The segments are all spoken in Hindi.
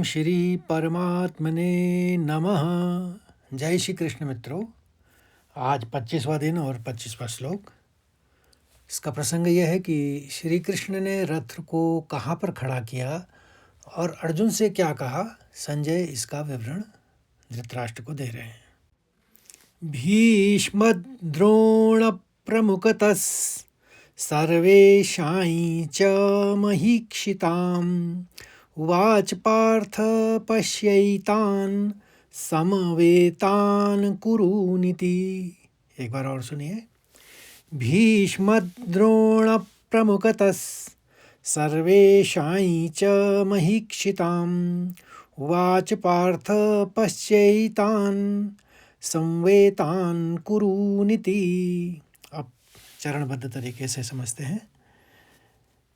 श्री परमात्मने नमः। जय श्री कृष्ण मित्रों। आज 25वां दिन और 25वां श्लोक। इसका प्रसंग यह है कि श्री कृष्ण ने रथ को कहाँ पर खड़ा किया और अर्जुन से क्या कहा। संजय इसका विवरण धृतराष्ट्र को दे रहे हैं। भीष्म द्रोण प्रमुखतः सर्वेषां च महीक्षिताम् उवाच पार्थ पश्यैतान् समवेतान् कुरूनिति। एक बार और सुनिए। भीष्म द्रोण प्रमुखतः सर्वेषां च महीक्षिताम् उवाच पार्थ पश्यैतान् समवेतान् कुरूनिति। अब चरणबद्ध तरीके से समझते हैं।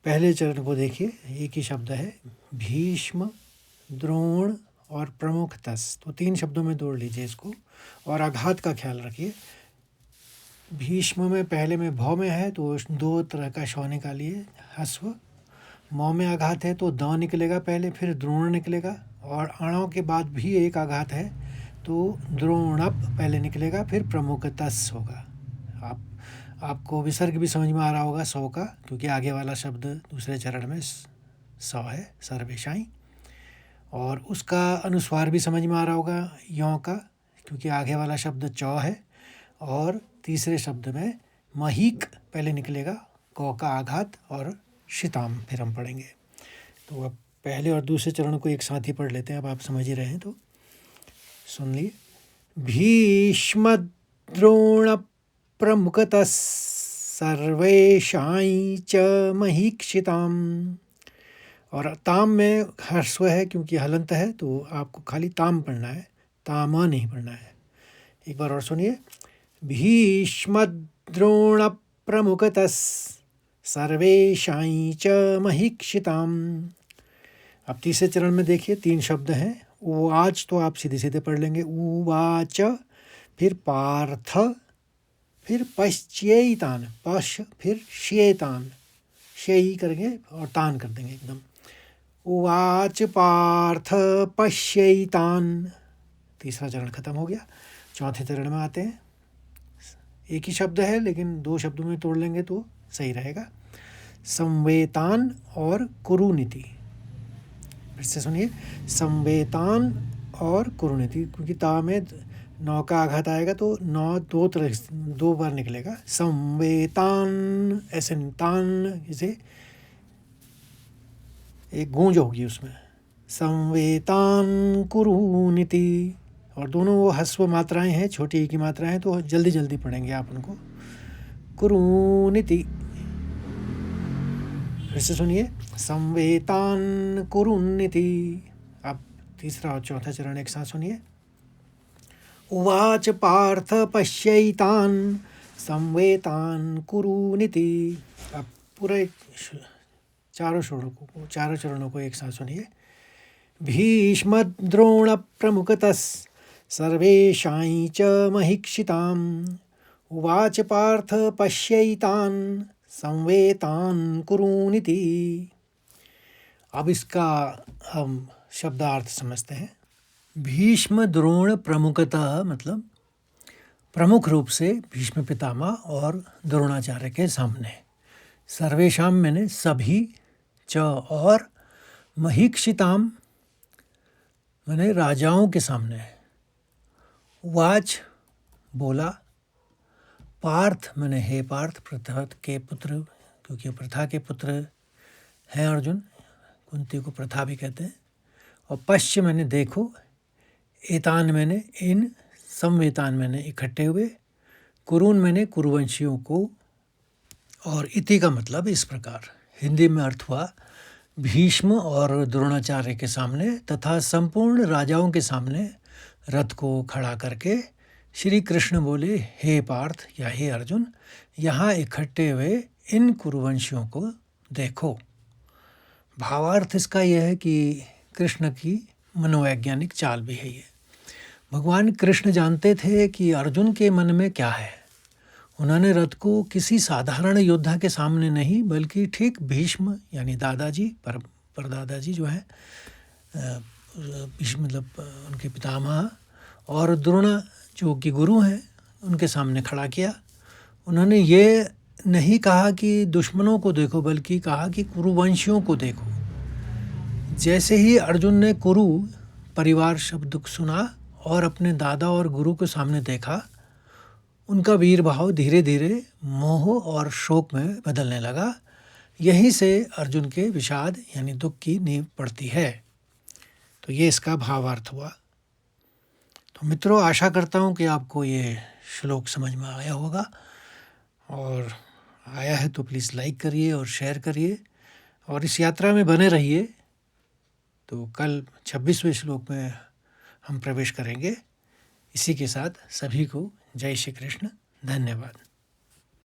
पहले चरण को देखिए, एक ही शब्द है भीष्म, द्रोण और प्रमुखतः। तो 3 शब्दों में तोड़ लीजिए इसको और आघात का ख्याल रखिए। भीष्म में पहले में भौ में है तो 2 तरह का शौ निकालिए हस्व। मौ में आघात है तो द निकलेगा पहले, फिर द्रोण निकलेगा, और अणों के बाद भी एक आघात है तो द्रोणप पहले निकलेगा, फिर प्रमुखतस् होगा। आपको विसर्ग भी समझ में आ रहा होगा 100 का, क्योंकि आगे वाला शब्द दूसरे चरण में 100 है सर्वेशाई, और उसका अनुस्वार भी समझ में आ रहा होगा यों का, क्योंकि आगे वाला शब्द चौ है, और तीसरे शब्द में महीक पहले निकलेगा, कौ का आघात, और शिताम फिर हम पढ़ेंगे। तो अब पहले और दूसरे चरण को एक साथ ही पढ़ लेते हैं। अब आप समझ ही रहे हैं तो सुन लिए। भीष्म द्रोण प्रमुखतः सर्वेषां च महीक्षिताम्, और ताम में ह्रस्व है क्योंकि हलंत है, तो आपको खाली ताम पढ़ना है, तामा नहीं पढ़ना है। एक बार और सुनिए। भीष्म द्रोण प्रमुखतः सर्वेषां च महीक्षिताम्। अब तीसरे चरण में देखिए 3 शब्द हैं। उवाच तो आप सीधे सीधे पढ़ लेंगे, उवाच, फिर पार्थ, फिर पश्यैतान, पश, फिर श्येतान, श्यई करेंगे और तान कर देंगे एकदम। उवाच पार्थ पश्यैतान। तीसरा चरण खत्म हो गया। चौथे चरण में आते हैं। एक ही शब्द है लेकिन 2 शब्दों में तोड़ लेंगे तो सही रहेगा। संवेतान और कुरुनीति। फिर से सुनिए, संवेतान और कुरुनीति, क्योंकि ता में 9 का आघात आएगा तो 9 2 बार निकलेगा। संवेतान, ऐसे तान, इसे एक गूंज होगी उसमें। संवेतान कुरूनिति, और दोनों वो हस्व मात्राएं हैं, छोटी की मात्राएं हैं, तो जल्दी जल्दी पढ़ेंगे आप उनको। कुरूनिति। फिर से सुनिए, संवेतान कुरूनिति। अब तीसरा और चौथा चरण एक साथ सुनिए। उवाच पार्थ पश्यैतान् संवेतान् कुरूनिति। अब पूरे चारों चरणों को एक साथ सुनिए। भीष्म द्रोण प्रमुखतः सर्वेषां च महीक्षिताम् उवाच पार्थ पश्यैतान् संवेतान् कुरूनिति। अब इसका हम शब्दार्थ समझते हैं। भीष्म द्रोण प्रमुखतः मतलब प्रमुख रूप से भीष्म पितामह और द्रोणाचार्य के सामने। सर्वेशाम मैंने सभी, च और महीक्षिताम मैंने राजाओं के सामने। उवाच बोला, पार्थ मैंने हे पार्थ, प्रथा के पुत्र, क्योंकि प्रथा के पुत्र हैं अर्जुन, कुंती को प्रथा भी कहते हैं। और पश्य मैंने देखो, एतान मैंने इन, संवेतान मैंने इकट्ठे हुए, कुरून मैंने कुरुवंशियों को, और इति का मतलब इस प्रकार। हिंदी में अर्थ हुआ भीष्म और द्रोणाचार्य के सामने तथा संपूर्ण राजाओं के सामने रथ को खड़ा करके श्री कृष्ण बोले, हे पार्थ या हे अर्जुन, यहाँ इकट्ठे हुए इन कुरुवंशियों को देखो। भावार्थ इसका यह है कि कृष्ण की मनोवैज्ञानिक चाल भी है ये। भगवान कृष्ण जानते थे कि अर्जुन के मन में क्या है। उन्होंने रथ को किसी साधारण योद्धा के सामने नहीं, बल्कि ठीक भीष्म यानी दादाजी, परदादाजी जो है, मतलब उनके पितामह और द्रोण जो कि गुरु हैं उनके सामने खड़ा किया। उन्होंने ये नहीं कहा कि दुश्मनों को देखो, बल्कि कहा कि कुरुवंशियों को देखो। जैसे ही अर्जुन ने कुरु परिवार शब्द सुना और अपने दादा और गुरु के सामने देखा, उनका वीर भाव धीरे धीरे मोह और शोक में बदलने लगा। यहीं से अर्जुन के विषाद यानी दुख की नींव पड़ती है। तो ये इसका भावार्थ हुआ। तो मित्रों, आशा करता हूँ कि आपको ये श्लोक समझ में आया होगा, और आया है तो प्लीज़ लाइक करिए और शेयर करिए और इस यात्रा में बने रहिए। तो कल 26वें श्लोक में हम प्रवेश करेंगे। इसी के साथ सभी को जय श्री कृष्ण, धन्यवाद।